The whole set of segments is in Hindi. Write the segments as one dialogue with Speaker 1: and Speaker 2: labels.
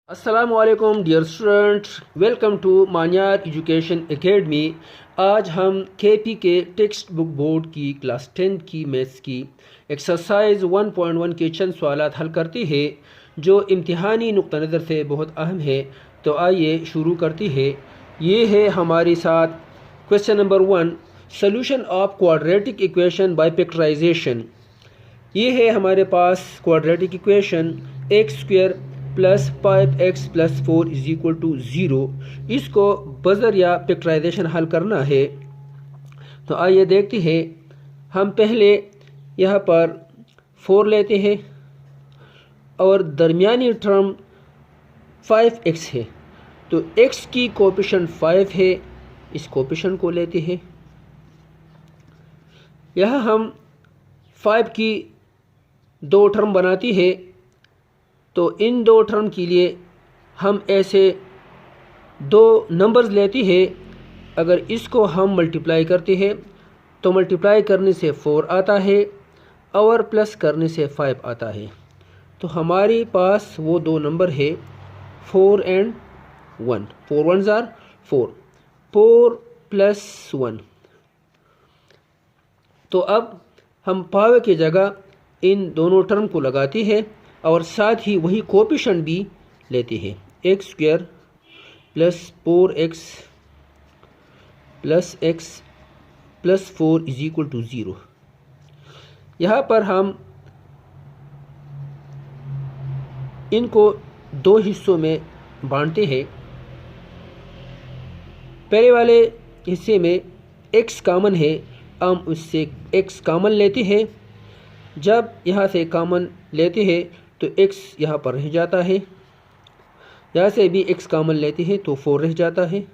Speaker 1: अस्सलामुअलैकुम dear student, welcome to Maniyar education academy. आज हम केपी के टेक्स्ट बुक बोर्ड की क्लास 10 की मैथ्स की एक्सरसाइज 1.1 के चंद सवालात हल करते हैं जो इम्तिहानी नुक्ता नज़र से बहुत अहम है। तो आइए शुरू करती है। ये है हमारे साथ question number 1, solution of quadratic equation by factorisation. ये है हमारे पास quadratic equation x square plus 5x plus 4 is equal to 0। इसको बजर या फैक्टराइजेशन हल करना है। तो आइए देखते हैं। हम पहले यहाँ पर 4 लेते हैं और दरमियानी टर्म 5x है। तो x की कोएफिशिएंट 5 है, इस कोएफिशिएंट को लेते हैं। यहाँ हम 5 की दो टर्म बनाती है, तो इन दो टर्म के लिए हम ऐसे दो नंबर्स लेते हैं। अगर इसको हम मल्टीप्लाई करते हैं तो मल्टीप्लाई करने से 4 आता है और प्लस करने से 5 आता है। तो हमारे पास वो दो नंबर है 4 एंड 1। 4 1s are 4, 4 plus 1। तो अब हम पावर की जगह इन दोनों टर्म को लगाते हैं और साथ ही वही कोएफिशिएंट भी लेते हैं। X square plus 4x plus x plus 4 is equal to 0। यहाँ पर हम इनको दो हिस्सों में बांटते हैं। पहले वाले हिस्से में x कॉमन है, हम उससे x कॉमन लेते हैं। जब यहाँ से कॉमन लेते हैं तो x यहाँ पर रह जाता है, यहाँ से भी x कॉमन लेते हैं तो 4 रह जाता है।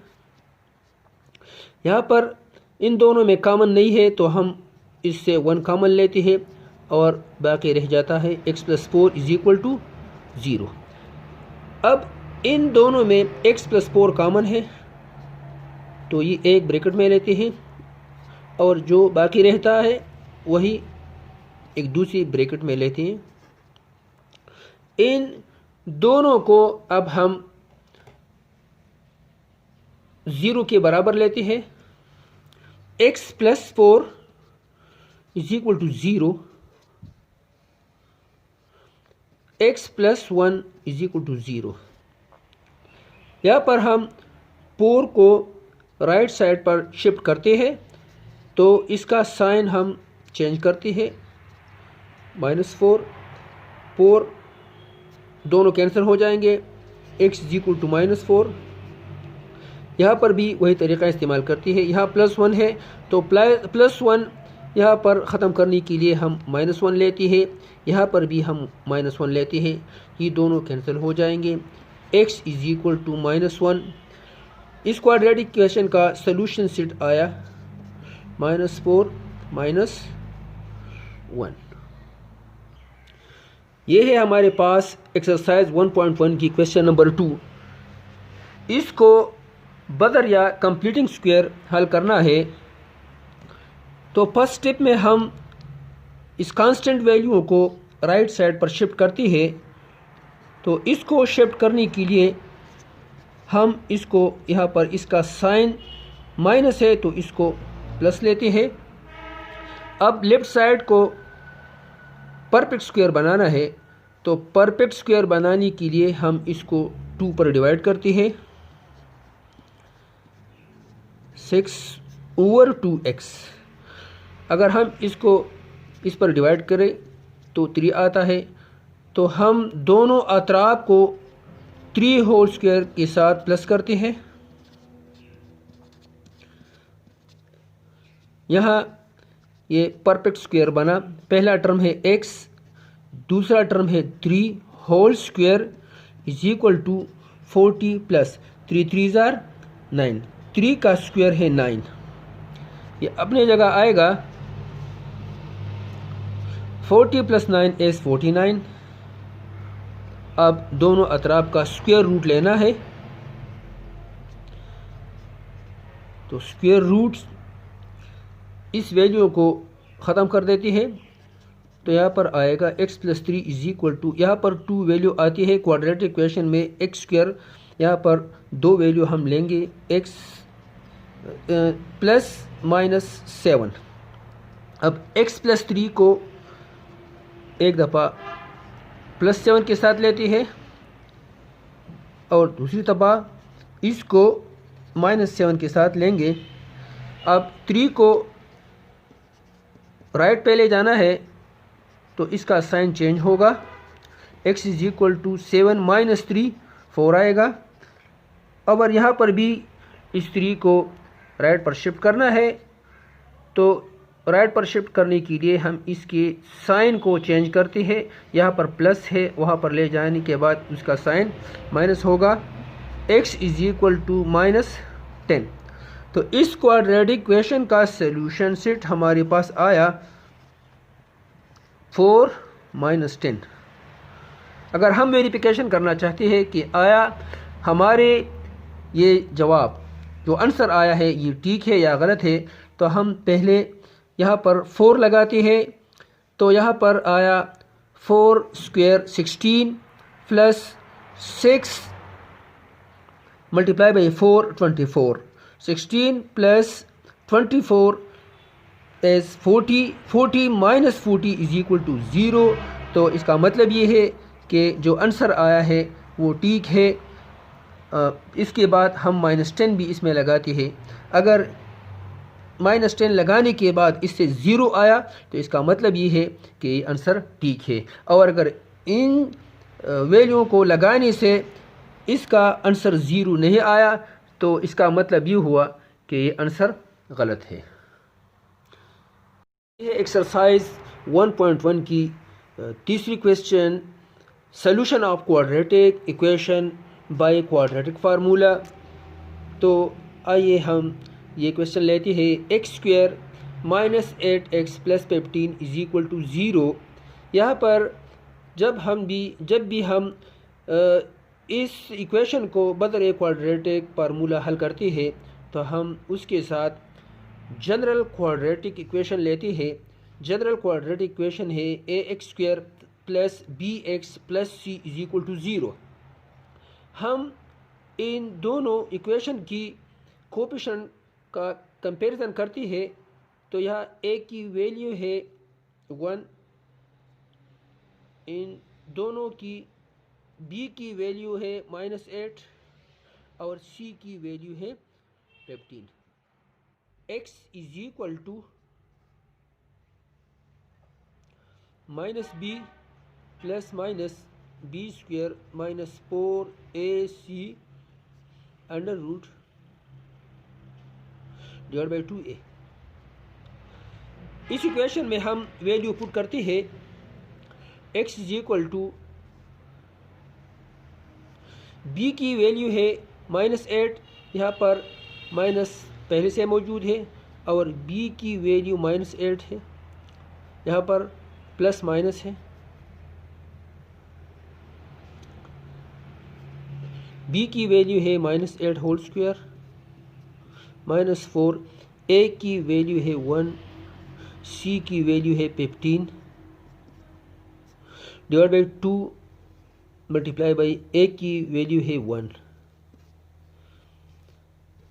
Speaker 1: यहाँ पर इन दोनों में कॉमन नहीं है तो हम इससे 1 कॉमन लेते हैं और बाकी रह जाता है x plus 4 is equal to 0। अब इन दोनों में x प्लस 4 कॉमन है तो ये एक ब्रैकेट में लेते हैं और जो बाकी रहता है वही एक दूसरी ब्रैकेट में लेते हैं। इन दोनों को अब हम 0 के बराबर लेते हैं। x plus 4 is equal to 0, x plus 1 is equal to 0। यहाँ पर हम 4 को राइट साइड पर शिफ्ट करते हैं तो इसका साइन हम चेंज करते हैं। -4, 4 दोनों कैंसिल हो जाएंगे, x इज इक्वल टू -4। यहाँ पर भी वही तरीका इस्तेमाल करती है। यहाँ +1 है तो +1 यहाँ पर ख़त्म करने के लिए हम -1 लेती है। यहाँ पर भी हम -1 लेते हैं, ये दोनों कैंसिल हो जाएंगे। x is equal to -1। इस क्वाड्रेटिक इक्वेशन का सलूशन सेट आया -4 -1। ये है हमारे पास एक्सरसाइज 1.1 की क्वेश्चन नंबर 2। इसको बदर या कंप्लीटिंग स्क्वायर हल करना है। तो फर्स्ट स्टेप में हम इस कांस्टेंट वैल्यू को राइट साइड पर शिफ्ट करती है। तो इसको शिफ्ट करने के लिए हम इसको यहाँ पर इसका साइन माइनस है तो इसको प्लस लेते हैं। अब लेफ्ट साइड को परफेक्ट स्क्वायर बनाना है तो परफेक्ट स्क्वायर बनाने के लिए हम इसको 2 पर डिवाइड करते हैं। 6/2x। अगर हम इसको इस पर डिवाइड करें तो 3 आता है। तो हम दोनों अतराफ को 3 होल स्क्वायर के साथ प्लस करते हैं। यहाँ ये परफेक्ट स्क्वायर बना। पहला टर्म है x, दूसरा टर्म है 3 whole square is equal to 40 plus 3 3s are 9। 3 का स्क्वायर है 9, ये अपने जगह आएगा। 40 प्लस 9 इज 49। अब दोनों अतराफ का स्क्वायर रूट लेना है। तो स्क्वायर रूट इस वैल्यू को ख़त्म कर देती है। तो यहाँ पर आएगा x plus 3 is equal to, यहाँ पर 2 वैल्यू आती है क्वाड्रेटिक इक्वेशन में एक्स स्क्वायर, यहाँ पर 2 वैल्यू हम लेंगे x प्लस माइनस 7। अब x प्लस 3 को एक दफ़ा प्लस 7 के साथ लेती है और दूसरी दफ़ा इसको माइनस 7 के साथ लेंगे। अब 3 को राइट पे ले जाना है तो इसका साइन चेंज होगा, x is equal to 7 minus 3 4 आएगा। अगर यहाँ पर भी इस 3 को राइट पर शिफ्ट करना है तो राइट पर शिफ्ट करने के लिए हम इसके साइन को चेंज करते हैं, यहाँ पर प्लस है, वहाँ पर ले जाने के बाद उसका साइन माइनस होगा, x is equal to minus 10। तो इस क्वाड्रेटिक इक्वेशन का सॉल्यूशन सेट हमारे पास आया 4 माइनस 10। अगर हम वेरिफिकेशन करना चाहते हैं कि आया हमारे ये जवाब जो आंसर आया है ये ठीक है या गलत है, तो हम पहले यहाँ पर 4 लगाते हैं। तो यहाँ पर आया 4 square 16 plus 6 multiply by 4 24, 16 plus 24 is 40, 40 minus 40 is equal to 0। तो इसका मतलब ये है कि जो आंसर आया है वो ठीक है। इसके बाद हम माइनस 10 भी इसमें लगाते हैं। अगर माइनस 10 लगाने के बाद इससे 0 आया तो इसका मतलब ये है कि ये आंसर ठीक है, और अगर इन वैल्यूओं को लगाने से इसका आंसर 0 नहीं आया तो इसका मतलब ये हुआ कि ये आंसर गलत है। ये एक्सरसाइज 1.1 की तीसरी question, solution of quadratic equation by quadratic formula. तो आइए हम ये क्वेश्चन लेते हैं, x square minus 8x plus 15 is equal to 0। यहाँ पर जब भी हम इस इक्वेशन को बदले क्वाड्रेटिक फार्मूला हल करते हैं तो हम उसके साथ जनरल क्वाड्रेटिक इक्वेशन लेते हैं। जनरल क्वाड्रेटिक इक्वेशन है ax square plus bx plus c is equal to 0। हम इन दोनों इक्वेशन की कोएफिशिएंट का कंपैरिजन करती है तो यहाँ a की वैल्यू है 1, इन दोनों की b की वैल्यू है -8 और c की वैल्यू है 15। x is equal to -b plus minus b square minus 4ac under root divide by 2a। इस इक्वेशन में हम वैल्यू पुट करते हैं, x is equal to b की वैल्यू है -8, यहाँ पर माइनस पहले से मौजूद है, और b की वैल्यू -8 है, यहाँ पर प्लस माइनस है। b की वैल्यू है -8 होल स्क्वायर -4, a की वैल्यू है 1, c की वैल्यू है 15 divide by 2 multiply by a की वैल्यू है 1।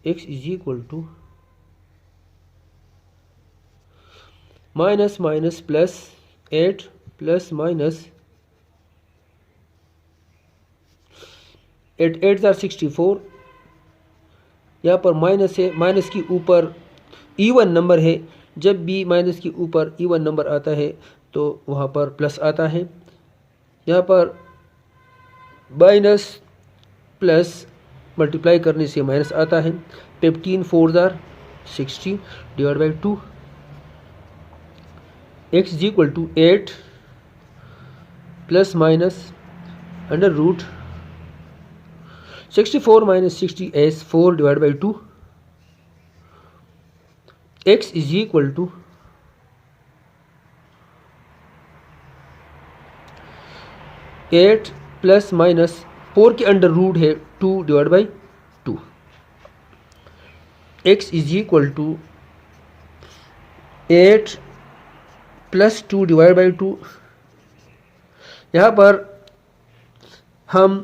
Speaker 1: x is equal to minus minus plus 8 plus minus 8 8 64, यहाँ पर माइनस है, माइनस के ऊपर इवन नंबर है, जब भी माइनस के ऊपर इवन नंबर आता है तो वहाँ पर प्लस आता है। यहाँ पर माइनस प्लस मल्टीप्लाई करने से माइनस आता है, 15 4 60 divide by 2, x is equal to 8 plus minus under root 64 minus 60 is 4 divide by 2, x is equal to 8 plus minus 4 के अंडर रूट है 2 divide by 2, x is equal to 8 plus 2 divide by 2। यहाँ पर हम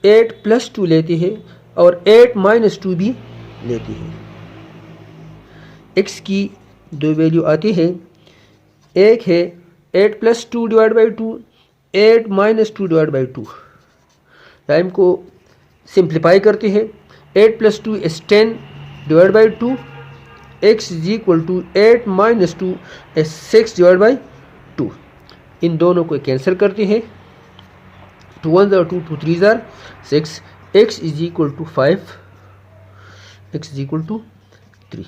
Speaker 1: 8 प्लस 2 लेते हैं और 8 माइनस 2 भी लेते हैं। x की दो वैल्यू आती है, एक है 8 plus 2 divide by 2, 8 minus 2 divide by 2। Time को सिंप्लीफाई करते हैं। 8 plus 2 is 10 divide by 2, x is equal to 8 minus 2 is 6 divide by 2। इन दोनों को कैंसिल करते हैं। 2 1 are 2, 2 3 are 6, x is equal to 5, x is equal to 3।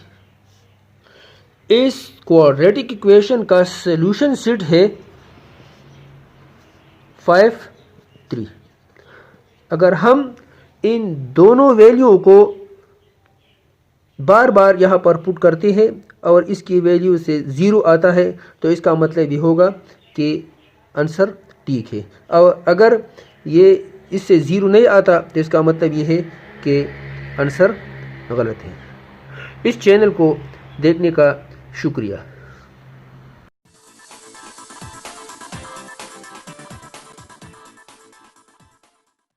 Speaker 1: इस क्वाड्रेटिक इक्वेशन का सॉल्यूशन सेट है 5 3। अगर हम इन दोनों वैल्यू को बार बार यहाँ पर पुट करते हैं और इसकी वैल्यू से 0 आता है तो इसका मतलब ये होगा कि आंसर ठीक है। और अगर ये इससे 0 नहीं आता तो इसका मतलब ये है कि आंसर गलत है। इस चैनल को देखने का शुक्रिया।